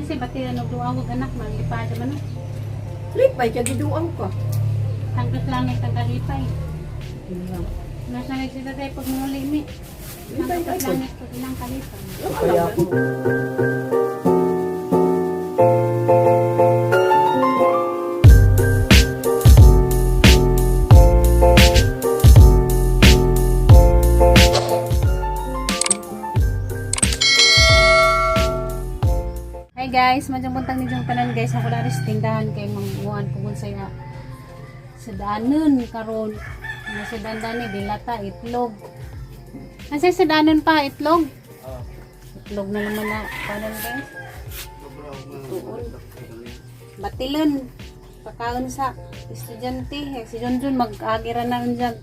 Kasi bati na nagduawag anak, malipada man. Lipay ka giduaw ka. Tangkas langit ang kalipay. Nasa nagsita tayo pag muli mi. Lipay Tangkas ka. langit pag ilang kalipay. Kaya ako. Hi guys, madyang buntang nidyong tanan guys. Ako na rin tindahan kay manguhan kung saya sa daanon karon. Sa dandani dilata itlog. Nasa sa daanon pa itlog? Itlog na naman na paano guys? Tuon. Batilon. Pagkaon sa estudyante. Si Junjun mag-agira na rin dyan.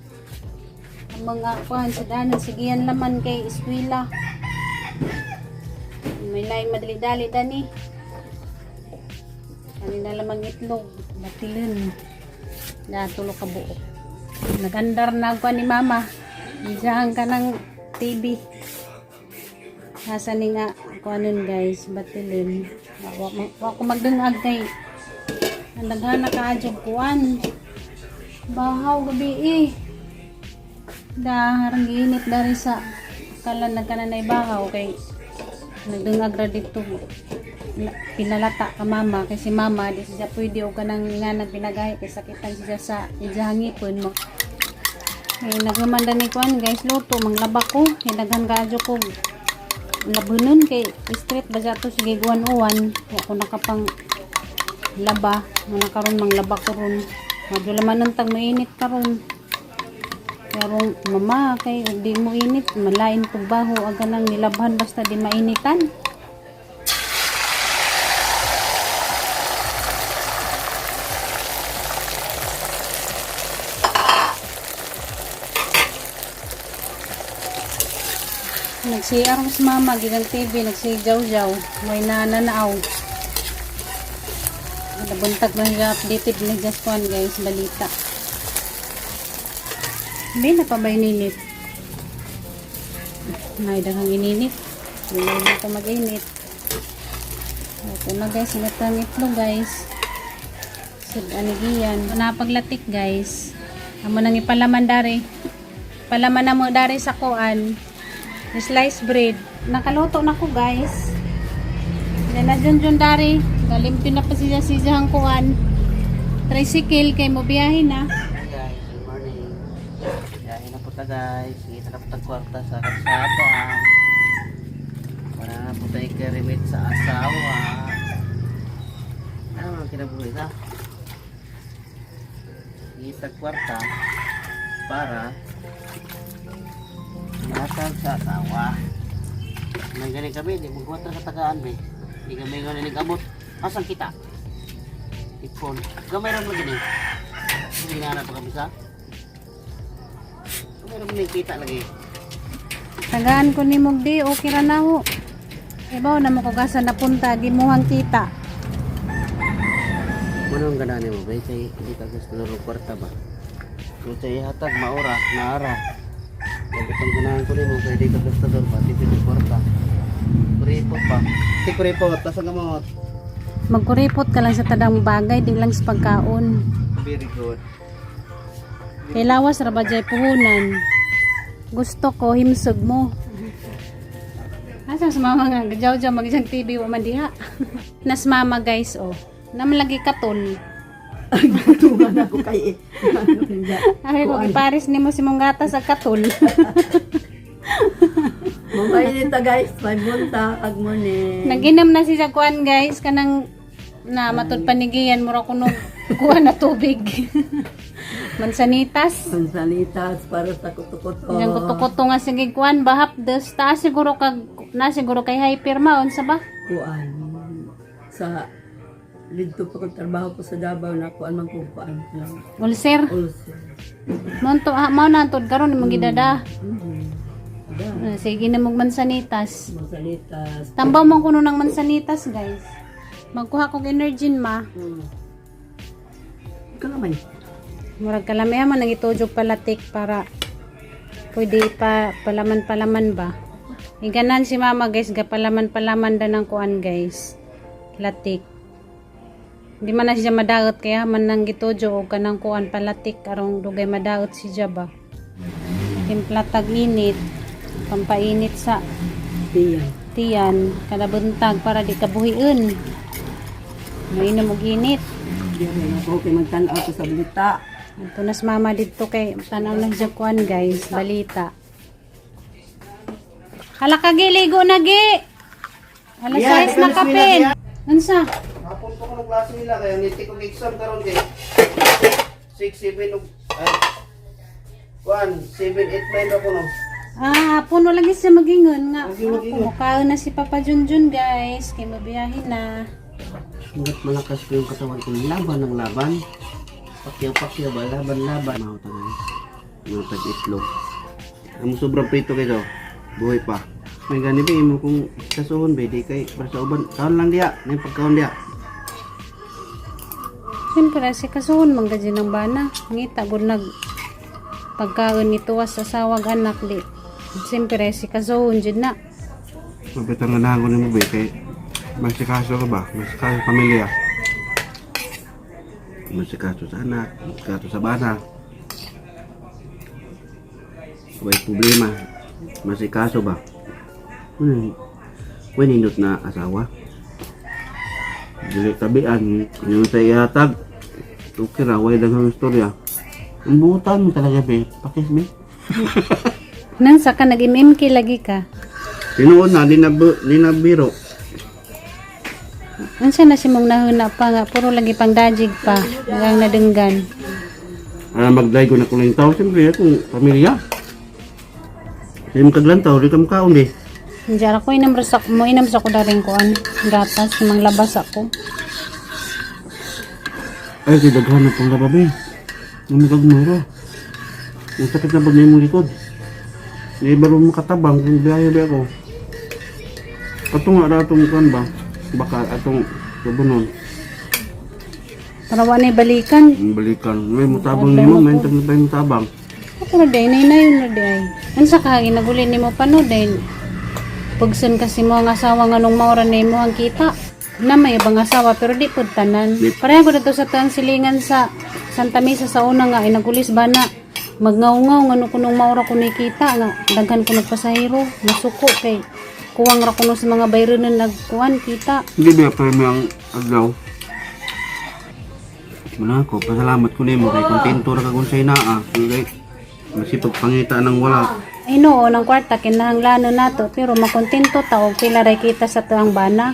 Ang mga kuhan sa daanon. Sigiyan laman kay eskwela. May lain madali-dali dani. Kanina lamang itlog, batilon. Natulog ka buo. Nagandar na ako ni mama. Diyan ka ng TV. Nasa ni nga kuanon guys, batilon. Wa ko magdungag kay. Nandaghan na kaadjog kuan. Bahaw gabi eh. Harang ginit dari sa kalan nagkananay bahaw kay nagdungag ra dito pinalata ka mama kasi mama di siya pwede o kanang nga nagpinagahi kay sakitan siya sa ijahangipon mo nagmamanda ni kuan guys luto manglaba ko hinaghan kaadyo ko labunon kay street ba to sige guwan uwan wa ko nakapang laba muna karon manglaba ko ron medyo laman ng tag mainit karon pero mama kay di mo init malain pag baho aga nang nilabhan basta di mainitan. Nagsiar mas mama gigang TV nagsijaw-jaw may nananaaw. Nabuntag na siya updated na just one guys balita. Hindi na pa ba ininit? May daghang ininit. Hindi na ito mag-init. Ito na guys. Sinatang itlog guys. Sud-anigiyan. Napaglatik guys. Amo nang ipalaman dari. Palaman na mo dari sa kuan. Slice bread. Nakaluto na ko guys. Yan na dyan dari. Galimpyo na pa siya ang kuan. Tricycle kay mo biyahin na. Guys, kita na po kwarta sa kalsada para na po tayo karimit sa asawa. Ano ang kinabuhi na? Kita kwarta para masal sa asawa. Nang galing kami, di magbuhat na katagaan eh. Di kami nga nilig-abot. Asang kita? Ipon. Gamay rin lagi eh. Hindi nga na pa kami sa pero may kita lagi. Tagaan ko ni Mugdi, okay ra na ho. Ibaw na mo kugasan na punta, gimuhang kita. Manong ganani mo, bay say hindi ka gusto na kwarta ba? Kung say hatag maura, naara. Ang ganahan ko nimo kay di ka gusto dor ba, di ka kwarta. Kuripot pa. Ti kuripot, tasang gamot. Magkuripot ka lang sa tadang bagay, di lang sa pagkaon. Very good. Kay lawas ra ba jay puhunan. Gusto ko himsog mo. Asa sa mama nga gajaw-jaw magisang TV wa man diha. Nas mama guys oh. Namalagi katol. Ay, gutungan ako kay Ay ko ipares nimo si mong gata sa katol. Mamainit ta guys, may munta, ag mo ni. Naginom na siya kuan guys kanang na matud panigiyan mura kuno kuha na tubig. Mansanitas. Mansanitas para sa kuto-kuto. Yang kuto-kuto nga sige kuan bahap des ta siguro kag na siguro kay hyper maon sa ba? Kuan. Sa dito pa ko trabaho ko sa Davao na kuan man kung kuan lang. Ulcer. Ulcer. Mao na antod karon imong gidada. Da. Sige na mong mansanitas. Mansanitas. Tambaw man kuno ng mansanitas guys. Magkuha kog Energin ma. Kalamay. Murag kalamihan man nang itujog palatik para pwede pa palaman ba. Iganan si mama guys, gapalaman-palaman da ng kuan guys. latik. Di man na siya madaot kaya man nang gitujo o kanang kuan palatik arong dugay madaot siya ba. Timpla tag init, pampainit sa Tiyan. tiyan kada buntag para di kabuhiin. Mainom og init. Di na ako kay magtanaw ko sa balita. Tunas mama dito kay tanaw lang siya kuan guys, balita. Hala ka giligo na gi. Alas Yeah, 6 na di ka kapin. Unsa? Hapon po ko ng klase nila kaya niti ko exam karon kay 6, 7, 1, 7, 8, 9 ako no. Puno lagi siya magingon nga. Magingon. Kumakain na si Papa Junjun guys. Kay mabiyahin na. Hanggat malakas ko yung katawan ko, laban ng laban. Pakyaw-pakyaw ba, laban-laban. Mga tanan, mga tag-itlog. Ang sobrang prito kayo, buhay pa. May gani ba mo kung kasuhon ba, di kay para sa uban. Kaon lang diya, may pagkaon diya. Siyempre si kasuhon manggaji ng bana. Ngita gud nag pagkaon nito sa sawag anak di. Siyempre si kasuhon jud na. Mabitang ganahan ko ni mo ba, kay masikaso ka ba? Masikaso sa pamilya. Masikaso sa anak, masikaso sa bana. May problema. Masikaso ba? May nindot na asawa. Dili tabian, yung sa ihatag. Okay ra, way daghang istorya. Ang butan mo talaga, be. Pakis, be. Nang sa ka nag-MMK lagi ka. Tinuod na, linabiro. Unsa na si mong nahuna pa nga puro lagi pang dajig pa. Hanggang nadenggan. Magday ko na kung lang tao, siyempre, kung pamilya. Hindi mo kaglantaw, di ka makaon, be. Diyan ako inam mo inam sa ko daring kuan. Gatas mang labas ako. Ay, kidaghan na pong lababi. Namagagmura. Ang sakit na ba na yung likod? Hindi ba rin makatabang kung biyahe ba ako? Katong nga na itong kan ba? Baka atong sabunon. Para wa na balikan. Ang balikan. May mutabang nimo, may intag na ba yung mutabang? Ako na day, nay na day. Unsa ka ginaguli nimo pa no day? Pagsun kasi mo ang asawa nga nung maura na mo ang kita. Na may ibang asawa pero di pud tanan. Pareho ko dito sa tuang silingan sa Santa Mesa sa una nga inagulis ba na magngaw-ngaw nga kunong maura ko nakita nga daghan ko nagpasahero nasuko kay kuwang ra kuno sa mga bayronon nagkuan kita. Hindi ba pa ang agaw? Muna ako, pasalamat ko nimo kay kontento ra ka kung sa inaa. Kay masipag pangita ng wala. Ay no, ng kwarta kinahanglanon nato pero makontento ta og pila ray kita sa tuang bana.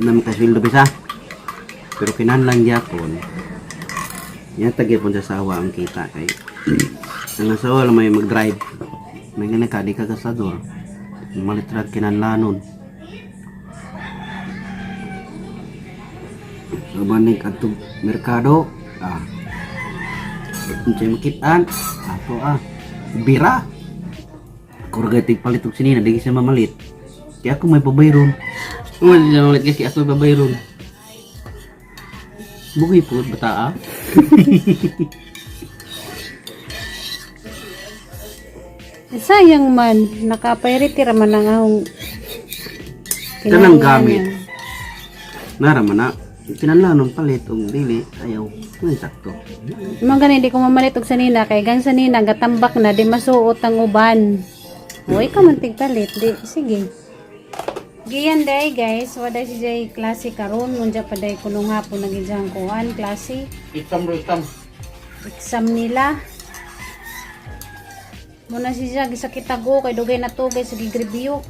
Nam kasildo bisa. Pero kinahanglan gyapon. Yan tagipon sa sawa ang kita kay ang asawa lang may mag-drive. May ganun ka, di ka kasador. Malitrad kinahanglanon. So maning kadtong merkado, unsay makitaan, ato bira. Kurgatig palit og sinina, di siya mamalit. Kaya ako may pabayron. Hindi siya mamalit kasi ako may pabayron. Bugoy po, bata Sayang man, nakapayritira man ang ahong Kanang gamit. Naraman na. Kinahanglan palit og dili ayaw. May sakto. Mga ganun, di ko mamalit og sanina kay gan sanina gatambak na di masuot ang uban. Uy ka man tigpalit, di sige. Giyan day guys, wala si Jay klase karon munja pa day kunong hapon nagijang kuan klase. Itam. Exam nila. Muna si Jay gisakit ago kay dugay na to guys sa review.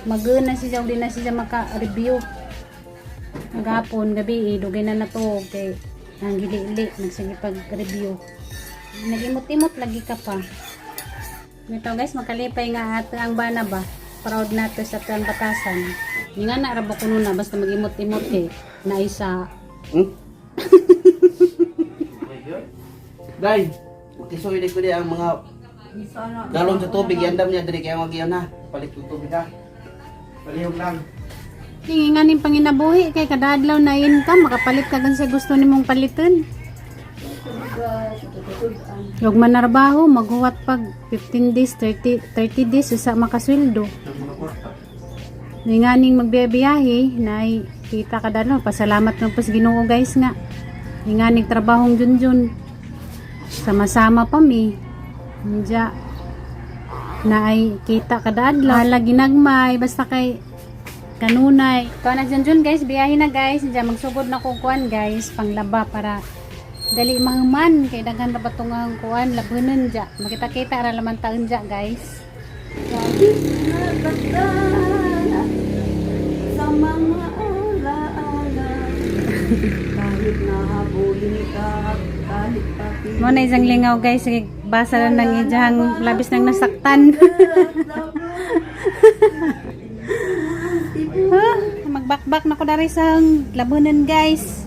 Maguna si Jay di na siya maka-review. Maghapon gabi dugay na nato kay ang gili-ili nagsige pag-review. Nagimot-imot lagi ka pa. Ito guys, makalipay nga ato ang bana ba. Proud nato sa ato ang batasan. Hindi nga naarabo ko na basta mag-imot-imot eh. Na isa. Day, makisulit ko di ang mga galon sa tubig. Yandam niya diri kaya mag-iyon na. Palit ko tubig ha. Palihog lang. Hindi nga ning panginabuhi kay kada adlaw na income makapalit ka gan sa gusto nimong paliton. Huwag manarbaho, maghuwat pag 15 days, 30 days sa makasweldo. Nganing magbiyahe na kita ka dalo. Pasalamat ng pas Ginoo guys nga. Nganing trabahong junjun. Sama-sama pa mi. Medya na ay kita kada adlaw. Lagi nagmay basta kay kanunay. Kuha na junjun guys, biyahe na guys. Medya magsugod na kong kuan guys, panglaba para dali mahuman kay daghan ra batungang kuan labunan dya. Makita-kita ra laman taon dya guys. Sa mga alaala kahit nahabulin ka kahit pati Mo na isang lingaw guys, sige, basa lang ng ijahang labis nang nasaktan. Magbakbak na ko dari sa labunan guys.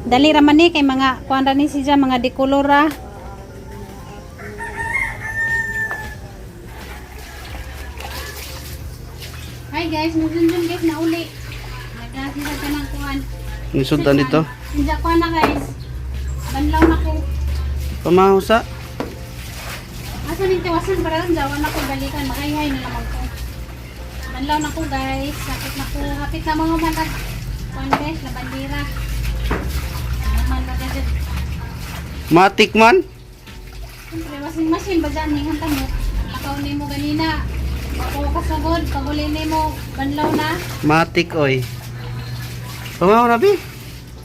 Dali raman ni kay mga kuan ra ni siya mga dekolora. Hi guys, mujun guys na uli. Nagkasira ka ng kuan. Nisundan dito. Sinja kuan na guys. Banlaw na ko. Pamahusa. Asa ning tiwasan para lang jawan ako balikan makayhay na lang ko. Banlaw na ko guys. Sakit na ko. Hapit na mga matag. Kuan guys, na bandira. Naman magagad. Matik man. Siyempre, washing machine ba dyan? Ning hantang mo. Nakaw ni mo ganina. Ako kasagod. Paguli ni mo. Banlaw na. Matik oy. Pamahu na bi.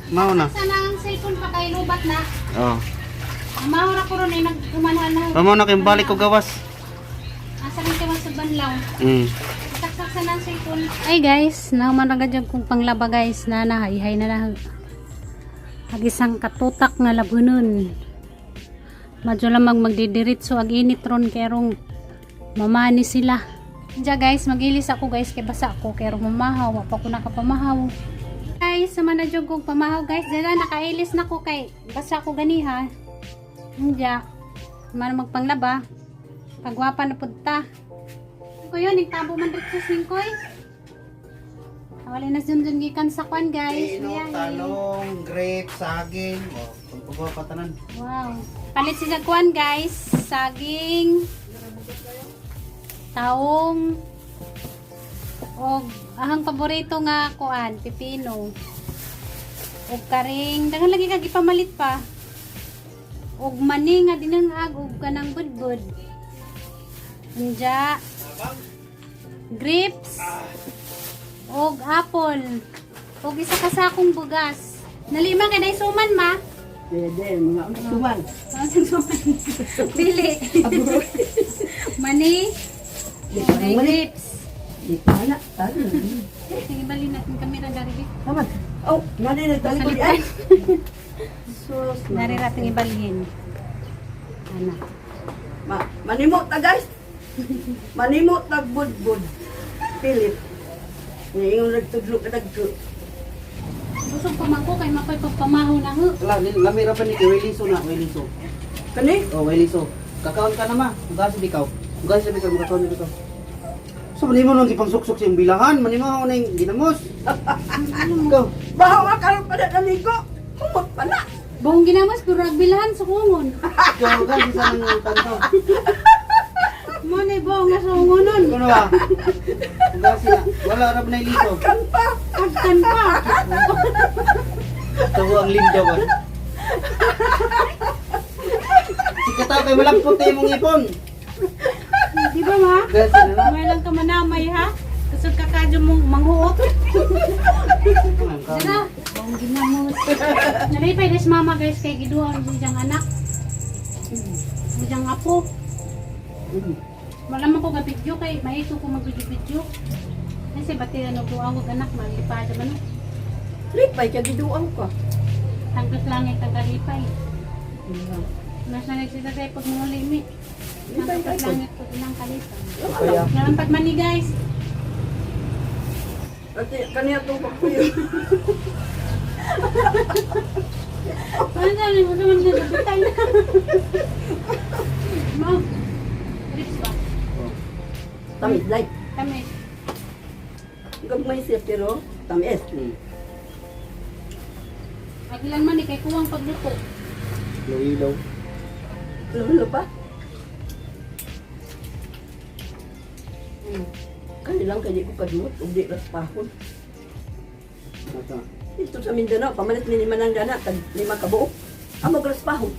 Mau na. Sana ang cellphone pa kay lubat na. Oh. Ang mahura ko ron ay nagkumanuan na. Pamahu na kay balik ko gawas. Asa rin kayo sa banlaw. Saksak sa ng cellphone. Ay guys, nahumanagad yung kung panglaba guys na nahayihay na lang. Hagisang katutak nga labunon. Madyo lamang magdidiritso ag init ron kerong mamani sila. Diya guys, magilis ako guys kay basa ako kerong mamahaw. Wapa ko nakapamahaw. Guys, sama na dyan kong pamahaw guys. Diyan nakailis na ko kay basa ko ganiha. Diya, man magpanglaba. Pagwapa na punta. Ko yun, nagtabo man rin sa singkoy. Wala na dyan gikan sa kwan guys. Biyahe. talong, grape, saging. Oh, pagpagawa pa tanan. Wow. Palit siya kwan guys. Saging. Taong. O ahang paborito nga kuan, pipino. Og karing, daghang lagi kag ipamalit pa. Og mani nga dinangag og kanang budbud. Unja. Grapes. Og apple. Og isa ka sakong bugas. Nalima kay day suman ma. Dede, mga tuman. Asang suman. Pili. Mani. Day grapes. Di pa na. Ano? Sige, bali natin kamera dari. Tama. Oh, nani na tali ko di ay. Sus. Dari natin ibalhin. Ana. Manimot na guys. Manimot na budbud. Pilit. Ngayon nagtudlo ka nagtudlo. Busog pa man ko kay makoy pagpamaho na ho. Lamira pa ni kay Weliso na, Weliso. Kani? Oh, Weliso. Kakaon ka na ma. Ugas di ikaw. Ugas di ikaw, makakaon dito. So, manimo nang ipangsuksok sa iyong bilahan. Manimo na yung ginamos. Ikaw. Bahaw ka karon pa na namigo. Humot pa na. Buong ginamas kurag bilhan sa kungon. Ikaw, ugas isa ng tanto. Mo ni buong nga sa kungonon. Ano ba? Ugas sila. Wala rab na iliso. Kan pa. Agtan pa. Tawo ang linda ba? Si Kataw kay malagpot na imong ipon. Di ba ma? Ugas sila na. May lang ka manamay ha. Kusog ka kadyo mong manghuot. Dira. Buong ginamos. Nalipay des mama guys kay giduha ang siyang anak. Siyang apo. Wala man ko ga-video kay maito ko mag-video. Kasi bati na nagduwa ko anak malipada man. Lipay ka giduaw ka. Tangkas langit ang kalipay. Nasa nagsisa tayo pag mga limi. Tangkas langit ko ilang kalipay. Kaya, Nalampat man ni guys. Ate kaniya to pa kuyo. Ano sabi mo naman sa bitay na. Mom. Rips ba? Tamis like. Kami. Gagmay siya pero tamis. Agilan man ni kay kuwang pagluto. ilaw. Lulo pa. Kailang kaya di ko kadut, ug di raspahon. Ito. Ito sa Mindanao, pamalit ni manang dana, tag 5 ka buok. Amo raspahon.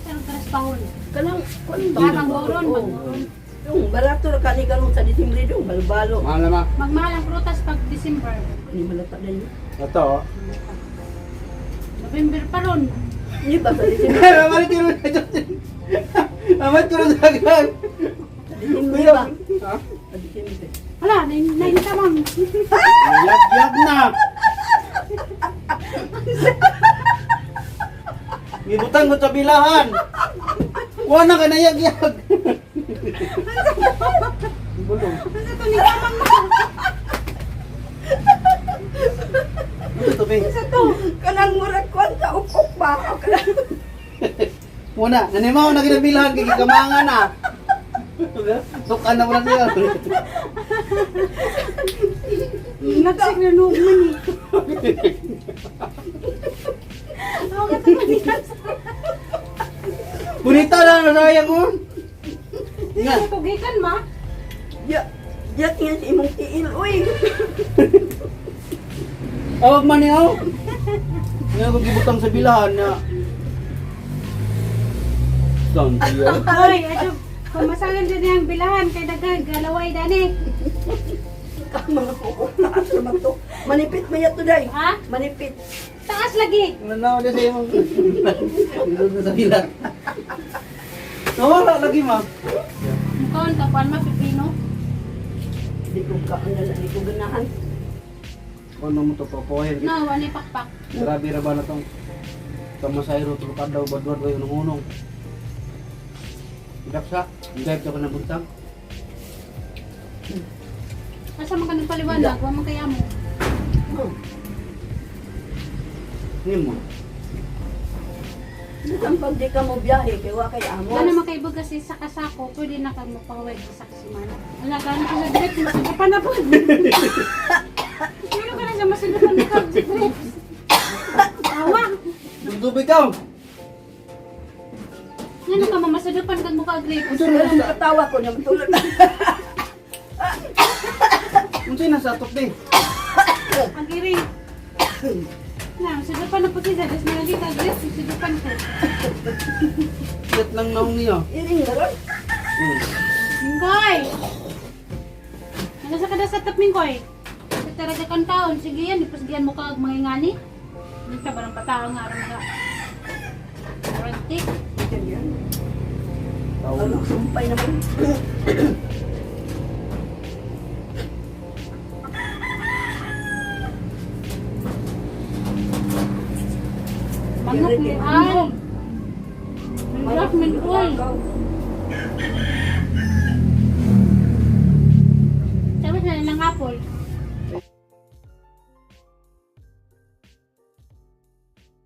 Pero karas pahon. Kanang kuan Parang boron, magboron. Yung barato ra kani karon sa Disimbre dong, balbalo. Mahal na ma. Magmahal ang prutas pag December. Ni malata na yun. Ito. oh. November pa ron. Ni ba sa Disimbre? Amat ko rin sa Amat ko rin sa agad. Sa Disimbre ba? Ha? Sa Disimbre. Hala, naintamang. Yag na. Ngibutang ko sa bilahan. Kuha na ka na yag-yag. Bulong. Ano ito ni tamang mo? Ito to, Bing. Sa to, kanang murag kwan sa ukok ba? O kanang Muna, nanimaw na kinabilahan kay kamangan na. Tukan na mo lang niya. Nagsig na noong man eh. Ako ka ito Bunita na nasayang mo. Nga. Hindi pugikan ma. ya tingnan si imong tiil, uy. Awag man niya. Nga ko gibutang sa bilahan na. Saan siya? Hoy, ato. Pamasagan din yung bilahan kay daghan galaway dani. Mga ukok na aso man to. Manipit mo yato day. Ha? Manipit. Taas lagi. Nanaw na siya mong. Dito na sa bilahan. Nawala lagi ma. Mukhaon ka pan ma pipino. Di ko di ko ganahan. Ano mo to papohin? No, wani pakpak. Grabe ra ba na tong kamasayro tulog daw badwad kayo ng unong. Daksa, drive ka pa ng buntang. Asa man ka nagpaliwanag, wa man kaya mo. Hindi mo. Ang pag di ka mo biyahe, kay wa kay amo. Wala naman kayo kasi sa kasako, pwede na kayo mapawag sa kasimana. Wala, gano'n ko sa direct, masugapan na po. Ano ka na siya, masugapan na ka sa direct. Awa! Tubig ka! Ano ka, mamasugapan ka mukha grape. Ito na lang katawa ko niya matulog. Ano sa'yo nasa atok din? Ang iring. Na, masugapan na po siya, tapos nalagi ka grape, masugapan ko. Set lang naong niya. Iring na ron. Mingkoy! Ano sa kada sa tap, Mingkoy? Sa talaga kang taon, sige yan, ipasgihan mo ka mga ingani. Hindi ka ba ng patao nga, aram ka. Arantik. Ganyan. Tao na. Ang sumpay naman. Manok ni Al. Manok Mingkoy. Tapos na lang apple.